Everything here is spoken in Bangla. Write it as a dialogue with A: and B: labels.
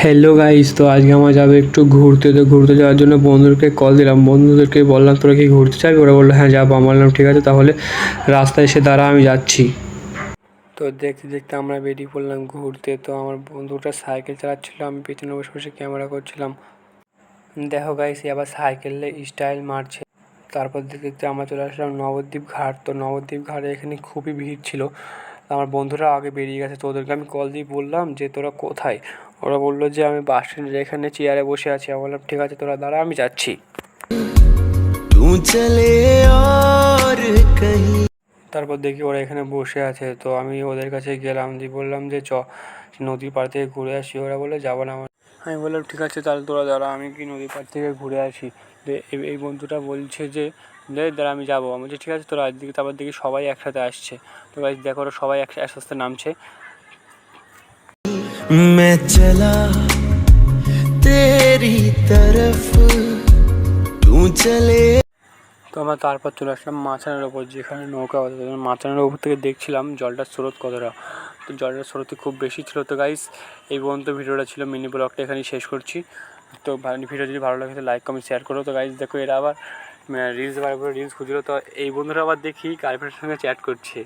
A: হ্যালো গাইস, তো আজকে আমরা যাবো একটু ঘুরতে। তো ঘুরতে যাওয়ার জন্য বন্ধুদেরকে কল দিলাম, বন্ধুদেরকে বললাম তোরা কি ঘুরতে চাবি? ওরা বললো হ্যাঁ যাবো। আমি বললাম ঠিক আছে, তাহলে রাস্তায় এসে দাঁড়া, আমি যাচ্ছি। তো দেখতে দেখতে আমরা বেরিয়ে পড়লাম ঘুরতে। তো আমার বন্ধুটা সাইকেল চালাচ্ছিল, আমি পেছনে বসে বসে ক্যামেরা করছিলাম। দেখো গাইস, আবার সাইকেলে স্টাইল মারছে। তারপর দেখতে দেখতে আমরা চলে আসলাম নবদ্বীপ ঘাট। তো নবদ্বীপ ঘাটে এখানে খুবই ভিড় ছিল। আমার বন্ধুরা আগে বেরিয়ে গেছে, তো ওদেরকে আমি কল দিয়ে বললাম যে তোরা কোথায়। ওরা বললো যে আমি বাস স্ট্যান্ডের এখানে চেয়ারে বসে আছি। আমি বললাম ঠিক আছে, তোরা দাঁড়া, আমি যাচ্ছি। তারপর দেখি ওরা এখানে বসে আছে, তো আমি ওদের কাছে গেলাম, দিয়ে বললাম যে নদীর পাড় থেকে ঘুরে আসি। ওরা বলে যাবো না। আমি বললাম ঠিক আছে, তাহলে তোরা দাঁড়া, আমি কি নদীর পাড় থেকে ঘুরে আসি। এই বন্ধুটা বলছে যে দাঁড়া আমি যাবো। আমি বলছি ঠিক আছে তোরা দিকে। তারপর দেখি সবাই একসাথে আসছে। তো গাইস দেখো, ওরা সবাই আস্তে আস্তে নামছে। मैं चला तेरी तरफ तू चले। তো আমরা তারপর চলে আসলাম মাচানের ওপর, যেখানে নৌকা হতো। মাচানের ওপর থেকে দেখছিলাম জলটার স্রোত কতটা। তো জলটার স্রোত খুব বেশি ছিল। তো গাইস, এই পর্যন্ত ভিডিওটা ছিল, মিনি ব্লগটা এখানেই শেষ করছি। তো ভিডিও যদি ভালো লাগে লাইক কমেন্ট শেয়ার করো। তো গাইস দেখো, এরা আবার রিলস খুঁজলো। তো এই বন্ধুরা আবার দেখি গার্লফ্রেন্ডের সঙ্গে চ্যাট করছে।